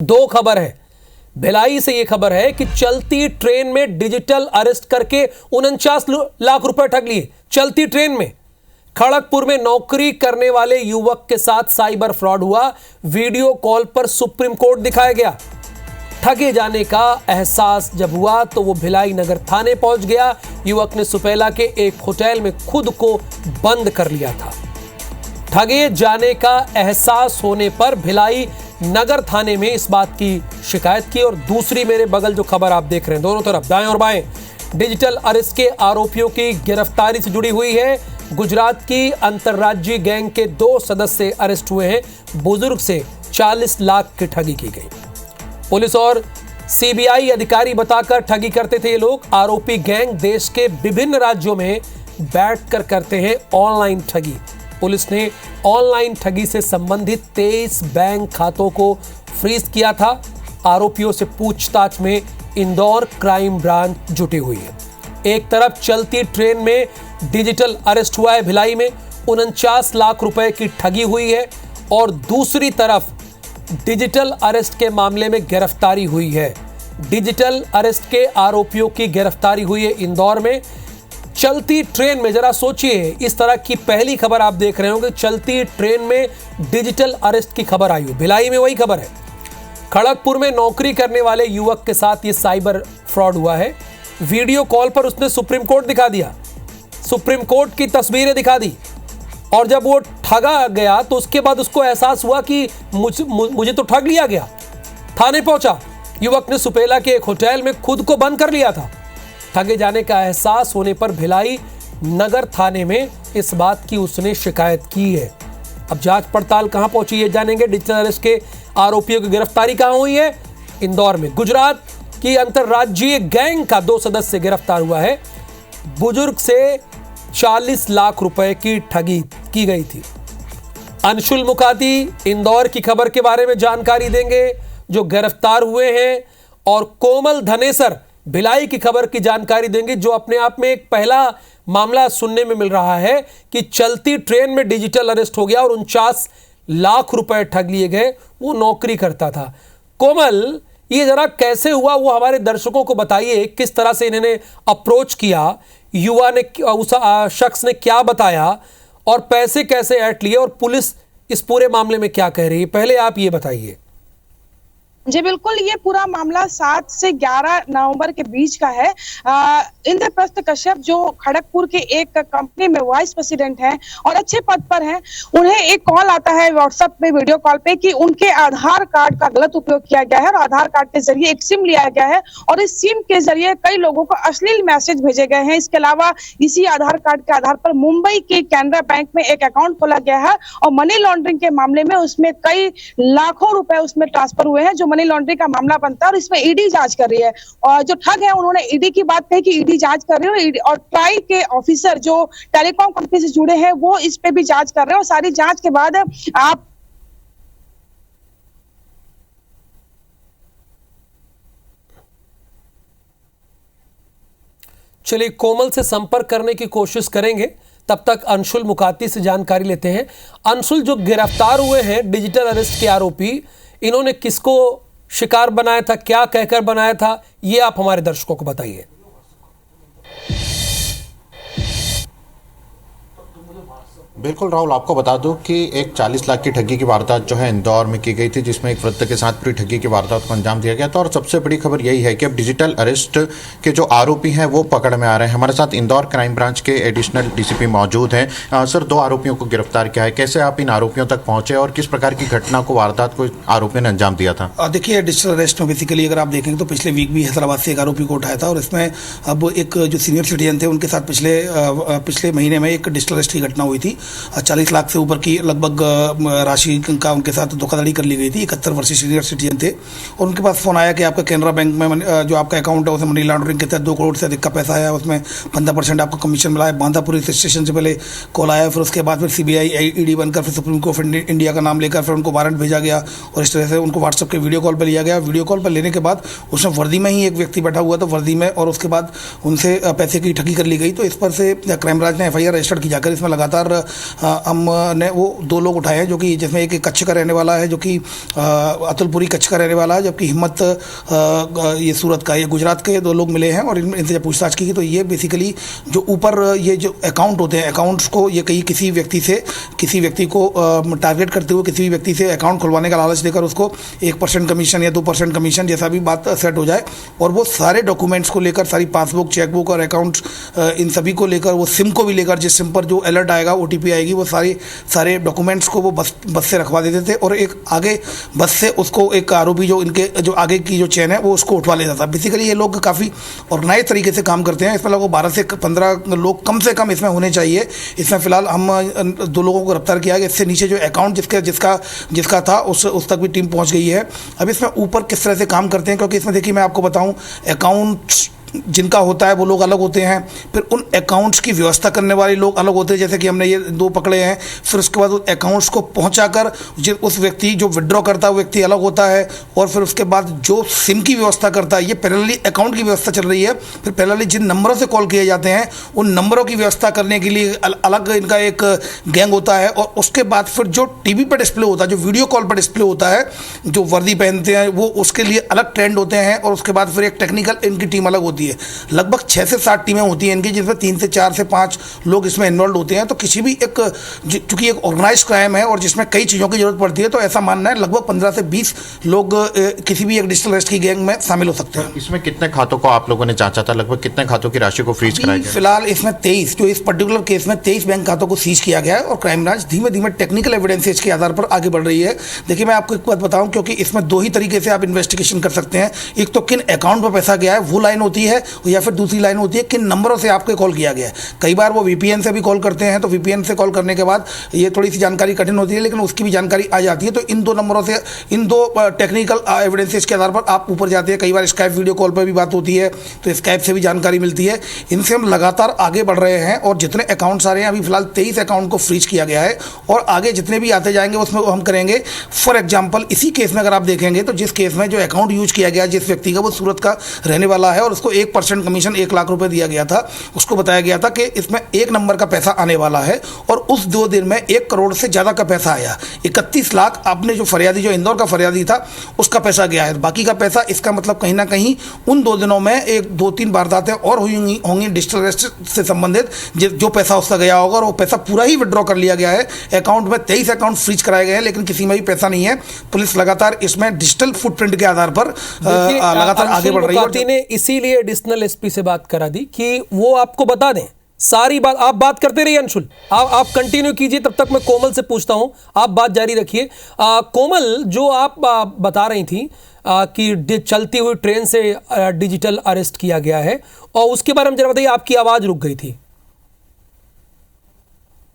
दो खबर है। भिलाई से यह खबर है कि चलती ट्रेन में डिजिटल अरेस्ट करके 49 लाख रुपए ठग लिए। चलती ट्रेन में खड़गपुर में नौकरी करने वाले युवक के साथ साइबर फ्रॉड हुआ। वीडियो कॉल पर सुप्रीम कोर्ट दिखाया गया। ठगे जाने का एहसास जब हुआ तो वो भिलाई नगर थाने पहुंच गया। युवक ने सुपेला के एक होटल में खुद को बंद कर लिया था। ठगे जाने का एहसास होने पर भिलाई नगर थाने में इस बात की शिकायत की। और दूसरी मेरे बगल जो खबर आप देख रहे हैं, दोनों तरफ दाएं और बाएं, डिजिटल अरेस्ट के आरोपियों की गिरफ्तारी से जुड़ी हुई है। गुजरात की अंतर्राज्यीय गैंग के 2 सदस्य अरेस्ट हुए हैं। बुजुर्ग से 40 लाख की ठगी की गई। पुलिस और सीबीआई अधिकारी बताकर ठगी करते थे ये लोग। आरोपी गैंग देश के विभिन्न राज्यों में बैठकर करते हैं ऑनलाइन ठगी। पुलिस ने ऑनलाइन ठगी से संबंधित 23 बैंक खातों को फ्रीज किया था। आरोपियों से पूछताछ में इंदौर क्राइम ब्रांच जुटी हुई है। एक तरफ चलती ट्रेन में डिजिटल अरेस्ट हुआ है भिलाई में, 49 लाख रुपए की ठगी हुई है, और दूसरी तरफ डिजिटल अरेस्ट के मामले में गिरफ्तारी हुई है। डिजिटल अरेस्ट के आरोपियों की गिरफ्तारी हुई है इंदौर में। चलती ट्रेन में, जरा सोचिए, इस तरह की पहली खबर आप देख रहे होंगे। चलती ट्रेन में डिजिटल अरेस्ट की खबर आई हो। भिलाई में वही खबर है। खड़गपुर में नौकरी करने वाले युवक के साथ ये साइबर फ्रॉड हुआ है। वीडियो कॉल पर उसने सुप्रीम कोर्ट दिखा दिया, सुप्रीम कोर्ट की तस्वीरें दिखा दी। और जब वो ठगा गया तो उसके बाद उसको एहसास हुआ कि मुझे तो ठग लिया गया। थाने पहुंचा। युवक ने सुपेला के एक होटल में खुद को बंद कर लिया था। ठगे जाने का एहसास होने पर भिलाई नगर थाने में इस बात की उसने शिकायत की है। अब जांच पड़ताल कहां पहुंची है जानेंगे। डिजिटल अरेस्ट के आरोपियों की गिरफ्तारी कहां हुई है? इंदौर में। गुजरात की अंतर्राज्यीय गैंग का 2 सदस्य गिरफ्तार हुआ है। बुजुर्ग से 40 लाख रुपए की ठगी की गई थी। अंशुल मुकाती इंदौर की खबर के बारे में जानकारी देंगे जो गिरफ्तार हुए हैं, और कोमल धनेसर भिलाई की खबर की जानकारी देंगे जो अपने आप में एक पहला मामला सुनने में मिल रहा है कि चलती ट्रेन में डिजिटल अरेस्ट हो गया और 49 लाख रुपए ठग लिए गए। वो नौकरी करता था। कोमल, ये जरा कैसे हुआ वो हमारे दर्शकों को बताइए। किस तरह से इन्होंने अप्रोच किया, युवा ने, उस शख्स ने क्या बताया, और पैसे कैसे ऐंठ लिए, और पुलिस इस पूरे मामले में क्या कह रही है? पहले आप ये बताइए। जी बिल्कुल, ये पूरा मामला 7 से 11 नवंबर के बीच का है। इंद्रप्रस्थ कश्यप जो खड़गपुर के एक कंपनी में वाइस प्रेसिडेंट हैं और अच्छे पद पर हैं, उन्हें एक कॉल आता है व्हाट्सएप पे, वीडियो कॉल पे, कि उनके आधार कार्ड का गलत उपयोग किया गया है और आधार कार्ड के जरिए एक सिम लिया गया है और इस सिम के जरिए कई लोगों को अश्लील मैसेज भेजे गए हैं। इसके अलावा इसी आधार कार्ड के आधार पर मुंबई के कैनरा बैंक में एक अकाउंट खोला गया है और मनी लॉन्ड्रिंग के मामले में उसमें कई लाखों रुपए उसमें ट्रांसफर हुए हैं, जो मनी लॉन्ड्रिंग का मामला बनता है और इसमें ईडी जांच कर रही है। और जो ठग है उन्होंने ईडी की बात कही कि ईडी जांच कर रही है, और ट्राई के ऑफिसर जो टेलीकॉम कंपनी से जुड़े हैं वो इस पे भी जांच कर रहे हैं। और सारी जांच के बाद आप चलिए कोमल से संपर्क करने की कोशिश करेंगे। तब तक अंशुल मुकाती से जानकारी लेते हैं। अंशुल, जो गिरफ्तार हुए हैं डिजिटल अरेस्ट के आरोपी, इन्होंने किसको शिकार बनाया था, क्या कहकर बनाया था, ये आप हमारे दर्शकों को बताइए। बिल्कुल राहुल, आपको बता दूं कि एक 40 लाख की ठगी की वारदात जो है इंदौर में की गई थी, जिसमें एक वृद्ध के साथ पूरी ठगी की वारदात को अंजाम दिया गया था। और सबसे बड़ी खबर यही है कि अब डिजिटल अरेस्ट के जो आरोपी हैं वो पकड़ में आ रहे हैं। हमारे साथ इंदौर क्राइम ब्रांच के एडिशनल डीसीपी मौजूद हैं। सर, 2 आरोपियों को गिरफ्तार किया है, कैसे आप इन आरोपियों तक पहुंचे और किस प्रकार की घटना को, वारदात को आरोपियों ने अंजाम दिया था? देखिए, डिजिटल अरेस्ट में बेसिकली अगर आप देखेंगे तो पिछले वीक भी हैदराबाद से एक आरोपी को उठाया था, और इसमें अब एक जो सीनियर सिटीजन थे उनके साथ पिछले महीने में एक डिजिटल अरेस्ट की घटना हुई थी। 40 लाख से ऊपर की लगभग राशि का उनके साथ धोखाधड़ी कर ली गई थी। 71 वर्षीय सीनियर सिटीजन थे और उनके पास फोन आया कि आपका कैनरा बैंक में जो आपका अकाउंट है उसमें मनी लॉन्ड्रिंग के तहत 2 करोड़ से अधिक का पैसा आया, उसमें 15% आपको कमीशन मिला है। बांदा पुलिस स्टेशन से पहले कॉल आया, फिर उसके बाद फिर सीबीआई ईडी बनकर फिर सुप्रीम कोर्ट इंडिया का नाम लेकर फिर उनको वारंट भेजा गया और इस तरह से उनको व्हाट्सएप के वीडियो कॉल पर लिया गया। वीडियो कॉल पर लेने के बाद उसमें वर्दी में ही एक व्यक्ति बैठा हुआ था, वर्दी में, और उसके बाद उनसे पैसे की ठगी कर ली गई। तो इस पर से क्राइम ब्रांच ने FIR रजिस्टर्ड की जाकर इसमें लगातार हमने वो 2 लोग उठाए हैं, जो कि जिसमें एक कच्छ का रहने वाला है, जो कि अतुलपुरी कच्छ का रहने वाला है, जबकि हिम्मत ये सूरत का, ये गुजरात के 2 लोग मिले हैं। और इनसे जब पूछताछ की तो ये बेसिकली जो ऊपर ये जो अकाउंट होते हैं, अकाउंट्स को ये कहीं किसी व्यक्ति को टारगेट करते हुए किसी भी व्यक्ति से अकाउंट खुलवाने का लालच देकर उसको 1% कमीशन या 2% कमीशन जैसा भी बात सेट हो जाए, और वो सारे डॉक्यूमेंट्स को लेकर, सारी पासबुक, चेकबुक और अकाउंट्स, इन सभी को लेकर, वो सिम को भी लेकर, जिस सिम पर जो अलर्ट आएगा, OTP आएगी, वो सारे डॉक्यूमेंट्स को वो बस से रखवा देते थे, और एक आगे बस से उसको एक आरोपी जो इनके जो आगे की जो चेन है वो उसको उठवा लेता था। बेसिकली ये लोग काफ़ी ऑर्गेनाइज तरीके से काम करते हैं। इसमें लगभग 12 से 15 लोग कम से कम इसमें होने चाहिए। इसमें फिलहाल हम 2 लोगों को गिरफ्तार किया है। इससे नीचे जो अकाउंट जिसका था उस तक भी टीम पहुंच गई है। अब इसमें ऊपर किस तरह से काम करते हैं, क्योंकि इसमें देखिए मैं आपको बताऊं, अकाउंट्स जिनका होता है वो लोग अलग होते हैं, फिर उन अकाउंट्स की व्यवस्था करने वाले लोग अलग होते हैं, जैसे कि हमने ये 2 पकड़े हैं। फिर उसके बाद उस अकाउंट्स को पहुंचाकर उस व्यक्ति जो विड्रॉ करता है वो व्यक्ति अलग होता है, और फिर उसके बाद जो सिम की व्यवस्था करता है, ये पैरेलली अकाउंट की व्यवस्था चल रही है। फिर पैरेलली जिन नंबरों से कॉल किए जाते हैं उन नंबरों की व्यवस्था करने के लिए अलग इनका एक गैंग होता है। और उसके बाद फिर जो टीवी पर डिस्प्ले होता है, जो वीडियो कॉल पर डिस्प्ले होता है, जो वर्दी पहनते हैं वो उसके लिए अलग ट्रेंड होते हैं। और उसके बाद फिर एक टेक्निकल इनकी टीम अलग होती है। लगभग 6 से 7 टीमें होती हैं इनकी, जिसमें 3 से 4 से 5 लोग इसमें इन्वॉल्व होते हैं। तो किसी भी चूंकि एक ऑर्गेनाइज क्राइम है और जिसमें कई चीज़ों की जरूरत पड़ती है, तो ऐसा मानना है लगभग 15 से 20 लोग किसी भी एक डिजिटल अरेस्ट की गैंग में शामिल हो सकते हैं। इसमें कितने खातों को आप लोगों ने जांचा था? लगभग कितने खातों की राशि को फ्रीज कराया गया? फिलहाल इसमें 23, जो इस पर्टिकुलर केस में 23 बैंक खातों को सीज किया गया है, और क्राइम ब्रांच धीमे धीमे टेक्निकल एविडेंसेज के आधार पर आगे बढ़ रही है। देखिए मैं आपको एक बात बताऊं, क्योंकि इसमें 2 ही तरीके से आप इन्वेस्टिगेशन कर सकते हैं। एक तो किन अकाउंट पर पैसा गया है वो लाइन होती है, या फिर दूसरी लाइन होती है किन नंबरों से आपको कॉल किया गया है। कई बार वो VPN से भी कॉल करते हैं, तो VPN से कॉल करने के बाद ये थोड़ी सी जानकारी कठिन होती है, लेकिन उसकी भी जानकारी आ जाती है। तो इन 2 नंबरों से, इन 2 टेक्निकल एविडेंसेज के आधार पर आप ऊपर जाते हैं। कई बार स्काइप वीडियो कॉल पर भी बात होती है, तो स्काइप से भी जानकारी मिलती है। इनसे हम लगातार आगे बढ़ रहे हैं, और जितने अकाउंट्स आ रहे हैं, अभी फिलहाल 23 अकाउंट को फ्रीज किया गया है, और आगे जितने भी आते जाएंगे उसमें हम करेंगे। फॉर एग्जाम्पल इसी केस में अगर आप देखेंगे, तो जिस केस में जो अकाउंट यूज किया गया, जिस व्यक्ति का, वो सूरत का रहने वाला है, और उसको 1% कमीशन 1 लाख रुपए दिया गया था। उसको बताया गया था कि इसमें 1 नंबर का पैसा आने वाला है, और उस 2 दिन में 1 करोड़ से ज़्यादा का पैसा आया। 31 लाख आपने जो फरियादी, जो इंदौर का फरियादी था, उसका पैसा गया है। बाकी का पैसा, इसका मतलब कहीं ना कहीं उन 2 दिनों में 1-2-3 वारदातें और होंगी डिजिटल अरेस्ट से संबंधित। जो पैसा उसका गया होगा, और वो पैसा पूरा ही विड्रॉ कर लिया गया है अकाउंट में। 23 अकाउंट फ्रीज कराए गए हैं, लेकिन किसी में भी पैसा नहीं है। पुलिस लगातार इसमें डिजिटल फुटप्रिंट के आधार पर लगातार आगे बढ़ रही है। ने इसीलिए एडिशनल SP से बात करा दी कि वो आपको बता दें सारी बात। आप बात करते रहिए अंशुल, आप कंटिन्यू कीजिए, तब तक मैं कोमल से पूछता हूं, आप बात जारी रखिए। कोमल, जो आप बता रही थी कि चलती हुई ट्रेन से डिजिटल अरेस्ट किया गया है, और उसके बारे में जरा बताइए, आपकी आवाज रुक गई थी।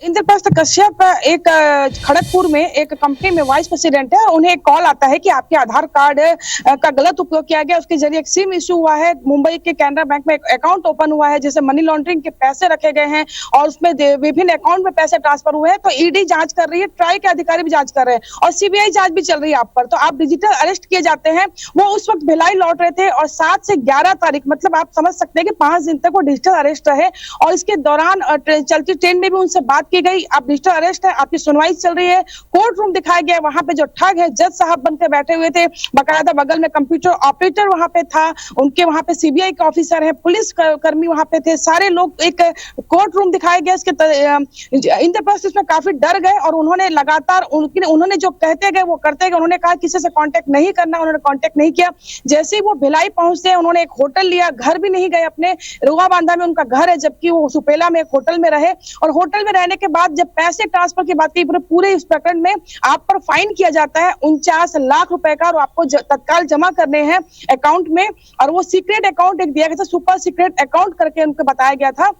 इंद्रप्रस्थ कश्यप एक खड़गपुर में एक कंपनी में वाइस प्रेसिडेंट है। उन्हें एक कॉल आता है कि आपके आधार कार्ड का गलत उपयोग किया गया, उसके जरिए एक सिम इशू हुआ है, मुंबई के कैनरा बैंक में एक अकाउंट ओपन हुआ है, जैसे मनी लॉन्ड्रिंग के पैसे रखे गए हैं, और उसमें विभिन्न अकाउंट में पैसे ट्रांसफर हुए हैं। तो ED जांच कर रही है, ट्राई के अधिकारी भी जांच कर रहे हैं, और CBI जांच भी चल रही है आप पर। तो आप डिजिटल अरेस्ट किए जाते हैं। वो उस वक्त भिलाई लौट रहे थे, और 7 से 11 तारीख, मतलब आप समझ सकते हैं कि 5 दिन तक वो डिजिटल अरेस्ट रहे। और इसके दौरान चलती ट्रेन में भी उनसे बात की गई, आप डिजिटल अरेस्ट है, आपकी सुनवाई चल रही है। कोर्ट रूम दिखाया गया, वहां पे जो ठग है जज साहब बनकर बैठे हुए थे, बकायदा बगल में कंप्यूटर ऑपरेटर वहां पे था, उनके वहां पे CBI के ऑफिसर है, पुलिस कर्मी वहां पे थे, सारे लोग। एक कोर्ट रूम दिखाया गया। इसके इंद्रप्रस्थ इसमें काफी डर गए, और उन्होंने लगातार उन्होंने जो कहते गए वो करते गए। उन्होंने कहा किसी से कांटेक्ट नहीं करना, उन्होंने कांटेक्ट नहीं किया। जैसे ही वो भिलाई पहुंचते, उन्होंने एक होटल लिया, घर भी नहीं गए अपने, रुआ बांधा में उनका घर है, जबकि वो सुपेला में एक होटल में रहे। और होटल में रहने के बाद जब पैसे ट्रांसफर की बात की, पूरे इस प्रकरण में आप पर फाइन किया जाता है 49 लाख रुपए का, और आपको तत्काल जमा करने हैं अकाउंट में। और वो सीक्रेट अकाउंट एक दिया गया था, सुपर सीक्रेट अकाउंट करके उनको बताया गया था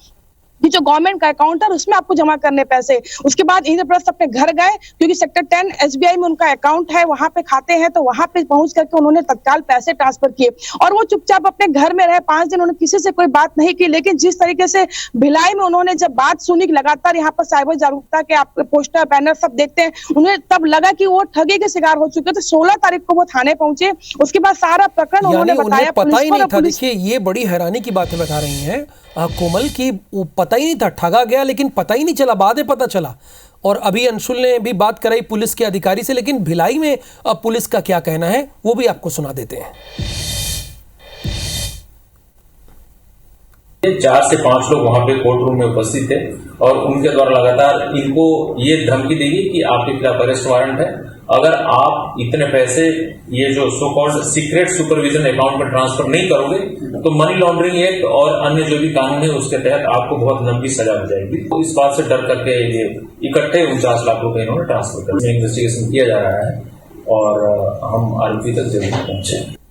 कि जो गवर्नमेंट का अकाउंट है उसमें आपको जमा करने पैसे। उसके बाद इंद्रप्रस्थ अपने घर गए, क्योंकि सेक्टर 10 SBI में उनका अकाउंट है, वहां पे खाते हैं, तो वहां पे पहुंच करके उन्होंने तत्काल पैसे ट्रांसफर किए, और वो चुपचाप अपने घर में रहे 5 दिन। उन्होंने किसी से कोई बात नहीं की। लेकिन जिस तरीके से भिलाई में उन्होंने जब बात सुनी, लगातार यहाँ पर साइबर जागरूकता के आप पोस्टर बैनर सब देखते हैं, उन्हें तब लगा कि वो ठगी के शिकार हो चुके। तो 16 तारीख को वो थाने पहुंचे। उसके बाद सारा प्रकरण उन्होंने बताया, पता ही नहीं था। देखिए, ये बड़ी हैरानी की बातें बता रही हैं कोमल, की पता पता ही नहीं था, ठगा गया लेकिन पता ही नहीं चला, बाद में पता चला। और अभी अंशुल ने भी बात कराई पुलिस के अधिकारी से, लेकिन भिलाई में अब पुलिस का क्या कहना है वो भी आपको सुना देते हैं। 4 से 5 लोग वहां पे कोर्ट रूम में उपस्थित थे और उनके द्वारा लगातार इनको ये धमकी दी गई कि आपके खिलाफ अरेस्ट वारंट है, अगर आप इतने पैसे ये जो so called secret supervision account में ट्रांसफर नहीं करोगे तो मनी लॉन्ड्रिंग एक्ट और अन्य जो भी कानून है उसके तहत आपको बहुत लंबी सजा हो जाएगी। तो इस बात से डर करके ये इकट्ठे 49 लाख रुपए इन्होंने ट्रांसफर कर, इन्वेस्टिगेशन किया जा रहा है और हम आरोपी तक जरूर पहुंचे।